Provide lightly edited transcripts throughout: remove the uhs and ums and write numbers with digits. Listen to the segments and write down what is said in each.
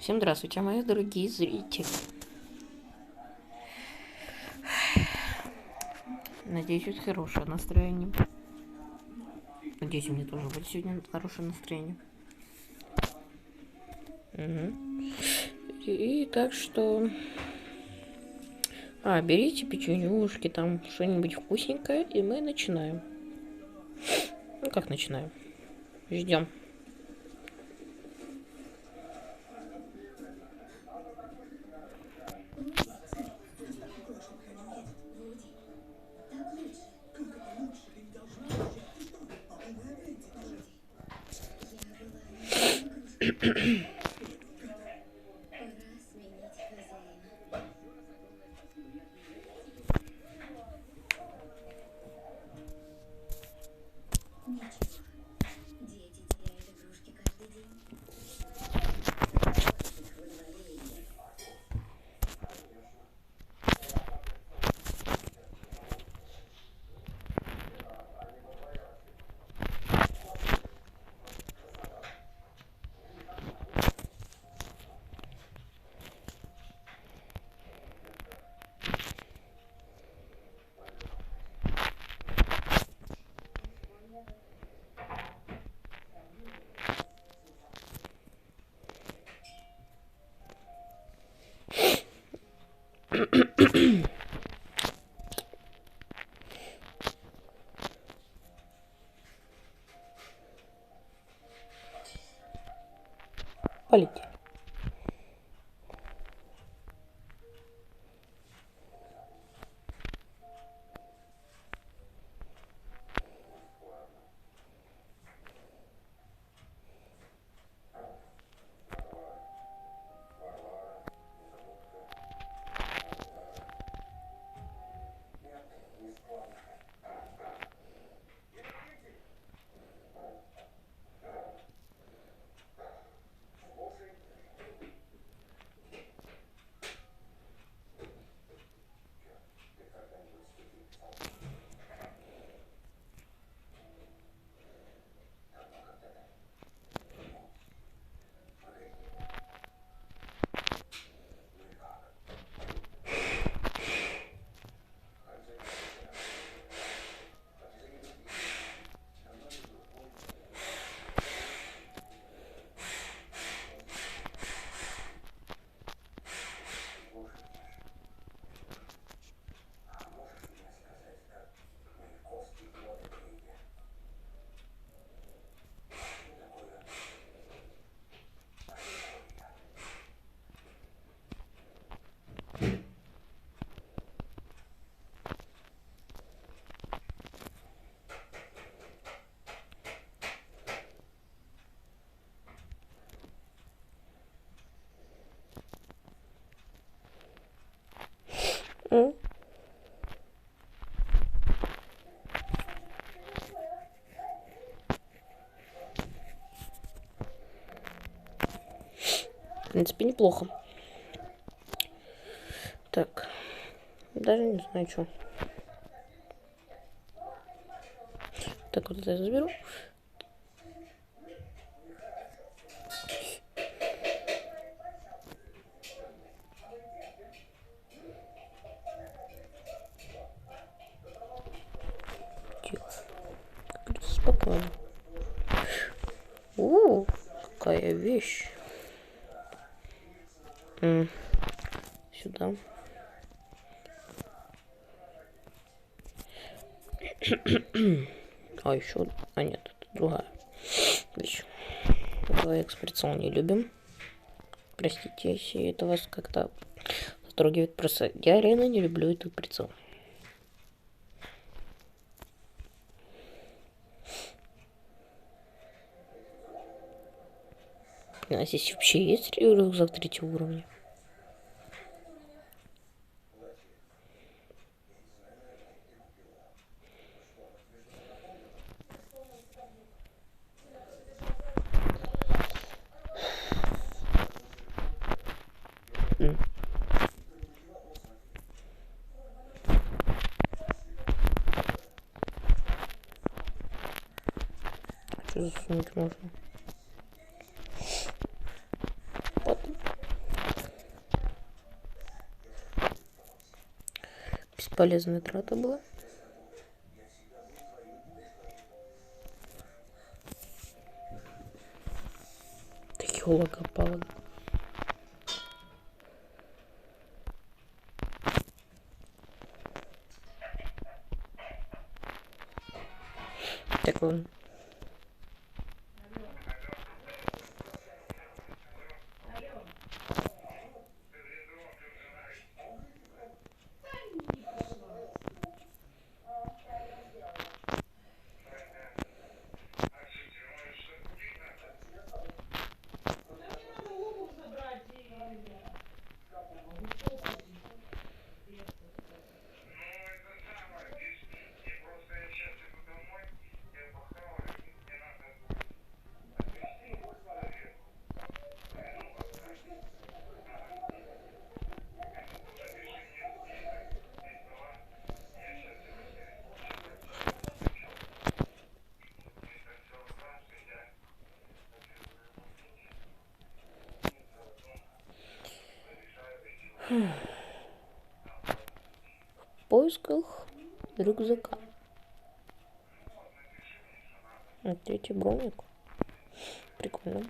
Всем здравствуйте, мои дорогие зрители. Надеюсь, это хорошее настроение. Надеюсь, у меня тоже будет сегодня хорошее настроение. И так что... берите печенюшки, там что-нибудь вкусненькое, и мы начинаем. Ну, как начинаем? Ждем. Полетели. В принципе, неплохо. Так, даже не знаю, что. Так, вот это я заберу. Тихо. Спокойно. Какая вещь. Сюда. Еще... нет, это другая вещь. Этого экспрессион не любим. Простите, если это вас как-то затрагивает. Просто я реально не люблю этот прицел. У нас здесь вообще есть рюкзак 3-го уровня? Что засунуть можно? Вот. Полезная трата была. Геолога-палога. Так он. В поисках рюкзака. Вот третий броник. Прикольно.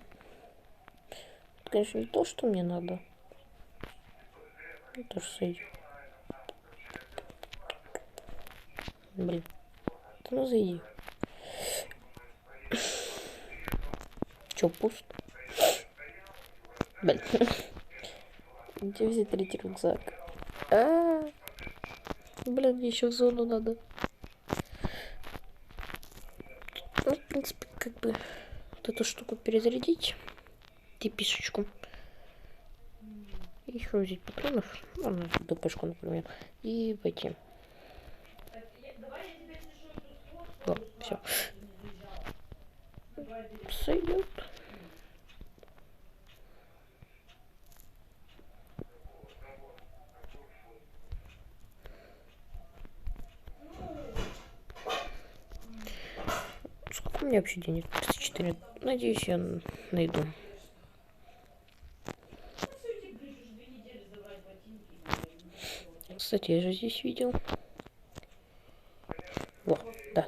Это, конечно, не то, что мне надо. Это же сойдет. Блин. Да ну зайди. Че, пусто? Блин. Где взять третий рюкзак? Блин, мне еще в зону надо. Ну, в принципе, как бы вот эту штуку перезарядить. Пишечку. Еще взять патронов. Ну, ДПшку, например. И пойти. Вот, все. Сойдет. Сколько у меня вообще денег? 34. Надеюсь, я найду. Кстати, я же здесь видел. Во, да.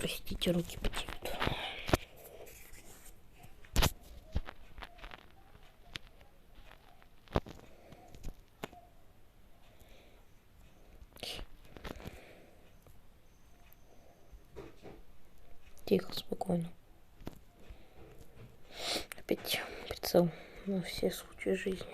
Простите, руки потеют. Тихо, спокойно. Опять прицел на все случаи жизни.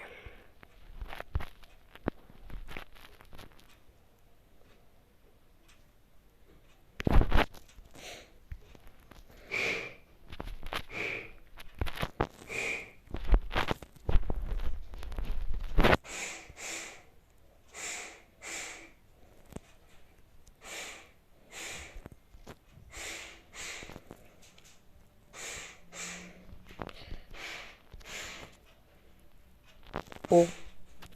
О,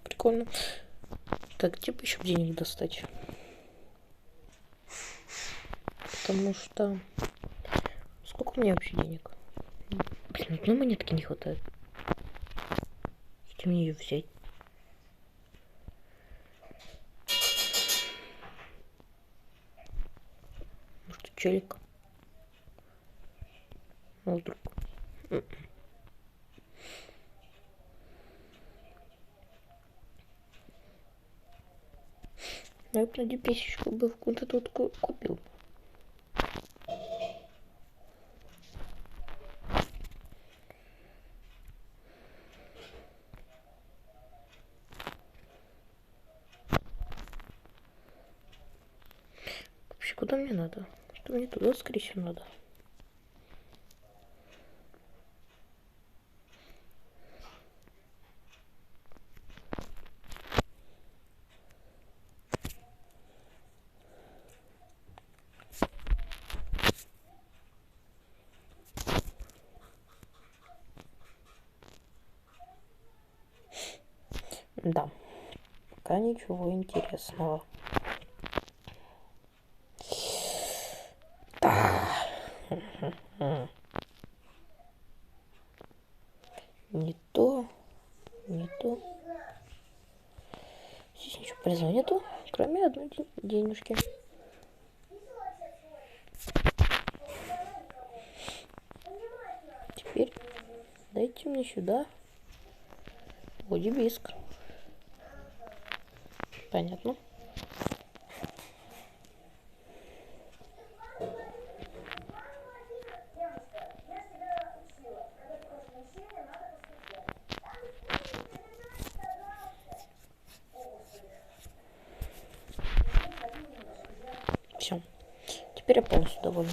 прикольно. Так, типа еще денег достать. Потому что... Сколько у меня вообще денег? Блин, одной монетки не хватает. Где мне ее взять? Может, челик? Ну, вдруг. Я бы на депесечку бы в какую-то тут купил. Вообще, куда мне надо? Что мне туда, скорее всего, надо? Да, пока ничего интересного. Не то, не то. Здесь ничего полезного нету, кроме одной денежки. Теперь дайте мне сюда бодибиск. Понятно. Все. Теперь я полностью довольна.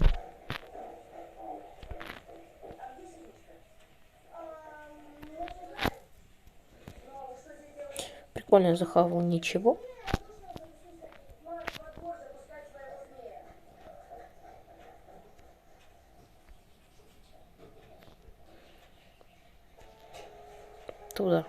Прикольно захавал ничего. Туда.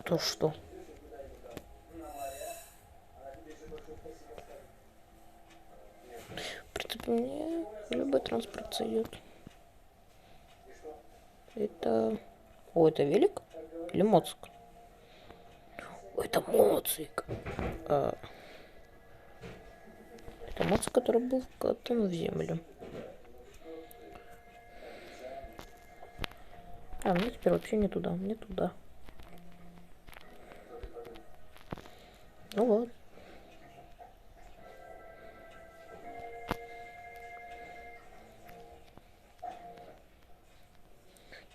То что? В принципе, мне любой транспорт сойдет. Это... О, это велик? Или моцик? О, это моцик. Это моцик, который был вкатан в землю. А, мне теперь вообще не туда, мне туда. Ну ладно.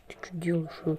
Ты что делаешь?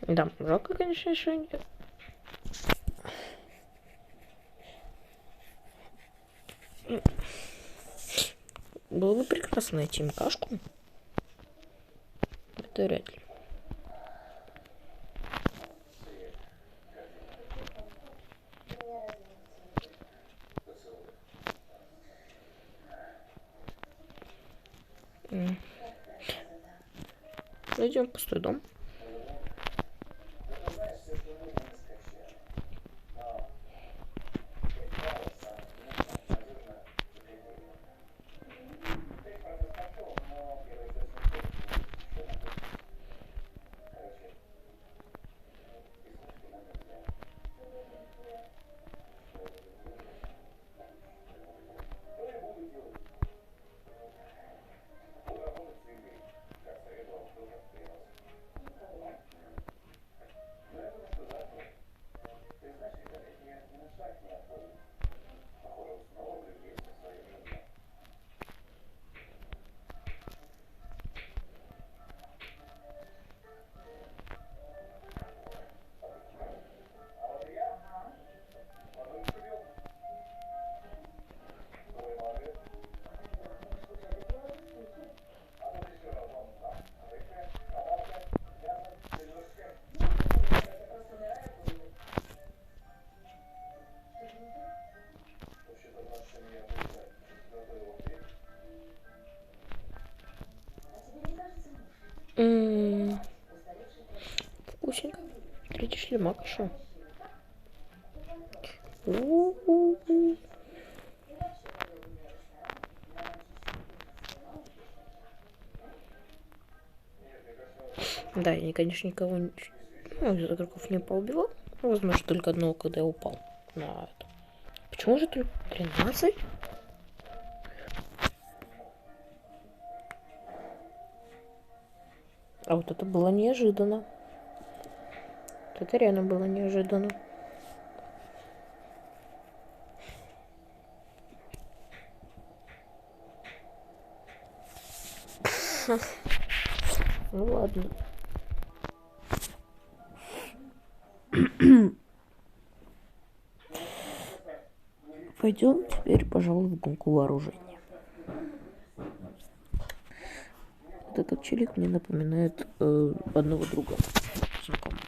Да, жалко, конечно, что нет. Было бы прекрасно найти МКшку. Это вряд ли. Зайдем в пустой дом. Вкусненько. Третий шлемак еще. Да, я, конечно, никого из игроков не поубивал. Возможно, только одного, когда я упал на это. Почему же только 13? А вот это было неожиданно. Вот это реально было неожиданно. Ну ладно. Пойдем теперь, пожалуй, в гонку вооружения. Вот этот челик мне напоминает одного друга знакомого.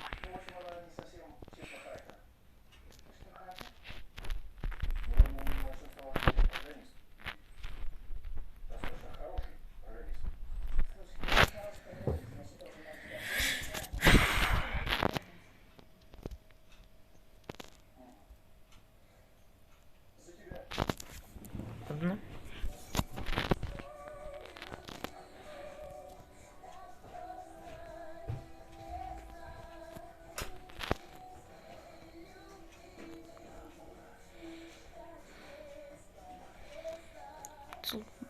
Ладно.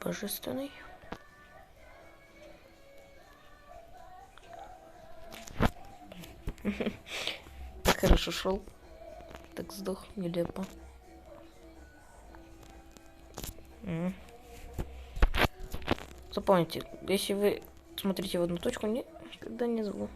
Божественный. Так хорошо шел. Так сдох нелепо. Запомните, если вы смотрите в одну точку, никогда не зло.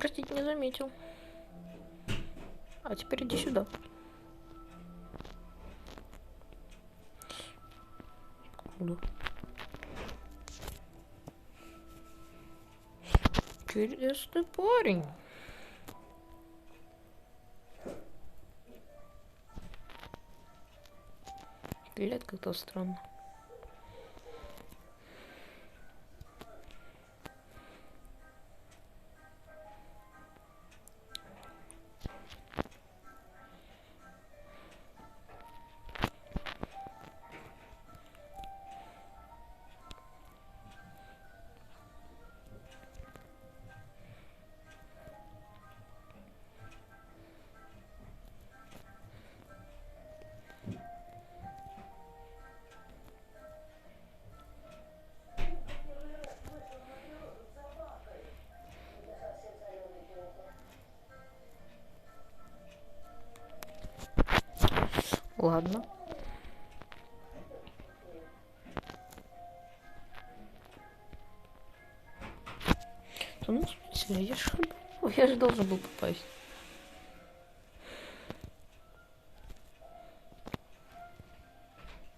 Простите, не заметил. А теперь иди сюда. Куда? Интересный парень. Стрелять как-то странно. Ладно. Ну, в смысле, я же должен был попасть.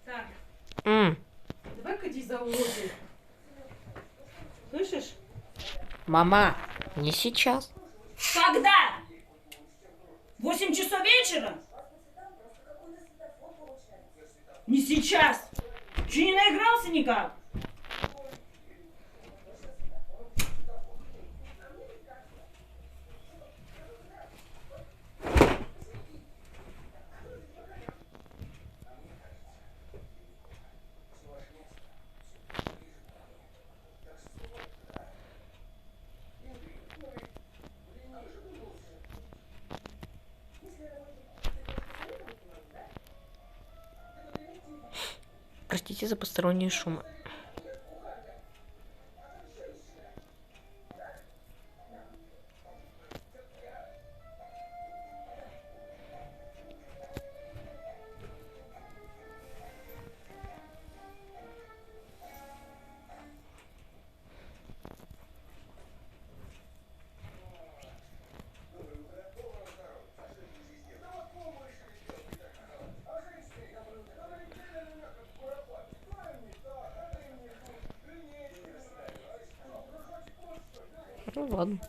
Так, М, давай-ка иди за уроки. Слышишь? Мама, не сейчас. Когда? 8 часов вечера? Не сейчас. Еще не наигрался никак? Простите за посторонние шумы. Ну ладно.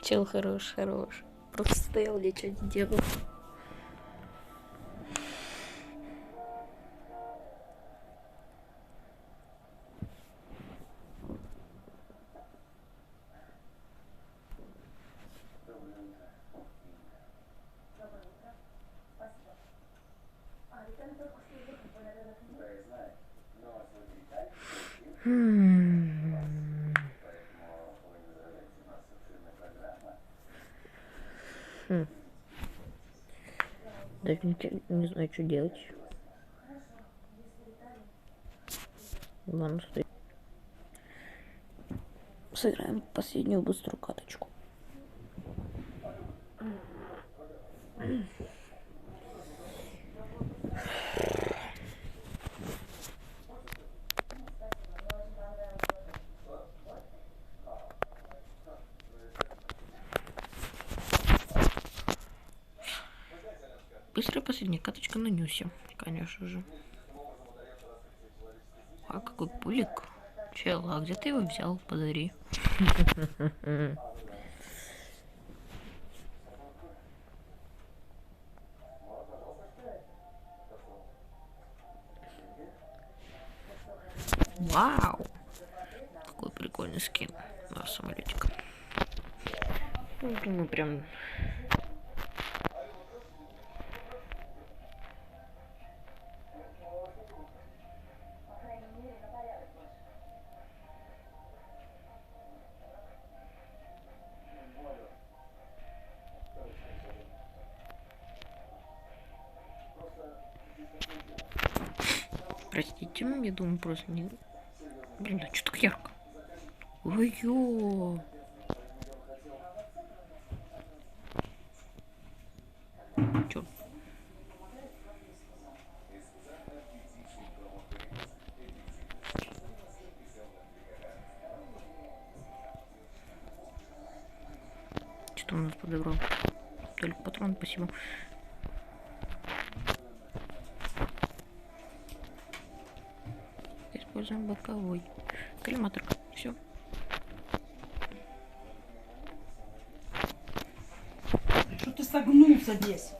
Чел хорош, хорош. Просто стоял, ничего не делал. Хм. Даже не знаю, что делать. Ладно, стой. Сыграем последнюю быструю каточку. Быстрая последняя каточка на Нюсе, конечно же. А какой пулик. Чел, а где ты его взял? Подари. Вау! Какой прикольный скин на самолетика. Ну, прям... Простите, я думаю, просто не... Блин, да что так ярко? Ой-ё! Чё? Что он у нас подобрал? Только патрон, спасибо. Используем боковой. Коллиматор. Все. Что ты согнулся весь?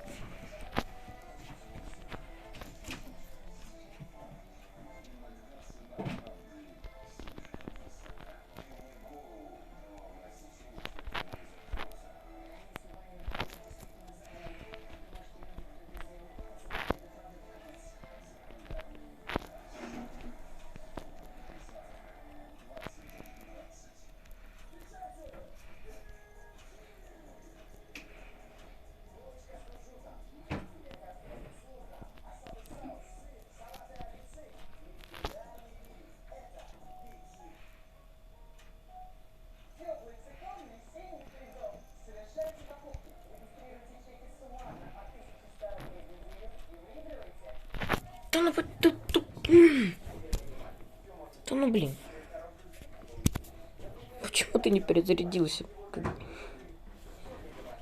давай, да ну блин. Почему ты не перезарядился?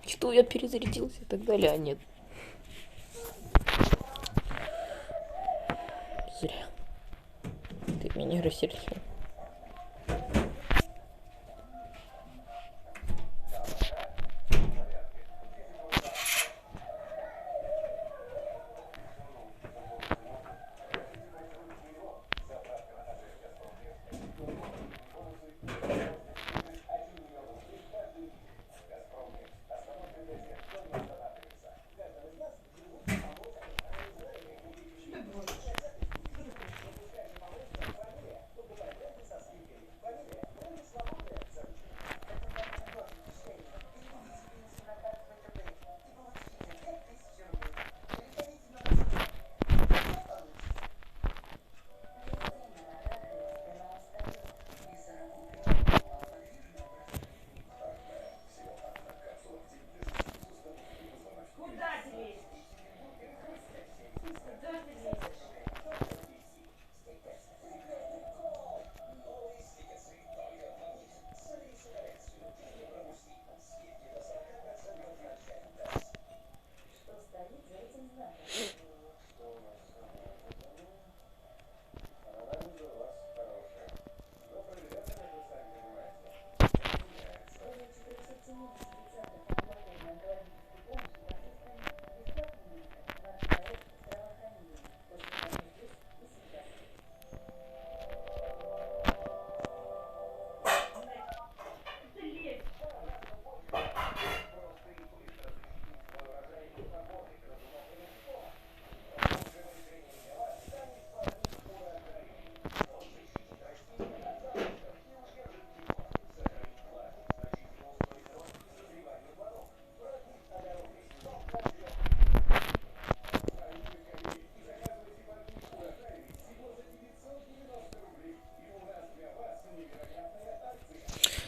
Что я перезарядился и так далее, а нет. Зря. Ты меня рассердил. Куда ты лезешь? Куда ты лезешь? Ты лезешь.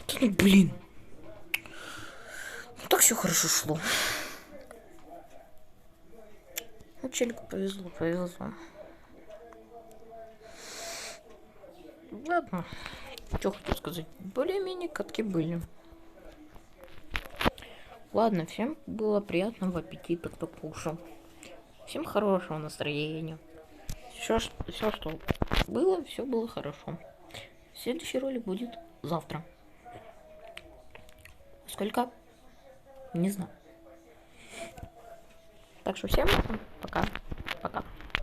Да ну блин. Ну так все хорошо шло. Ну, челику повезло. Ладно. Что хочу сказать. Более-менее катки были. Ладно, всем было приятного аппетита, кто кушал. Всем хорошего настроения. Все, что было, все было хорошо. Следующий ролик будет завтра. Сколько? Не знаю. Так что всем пока.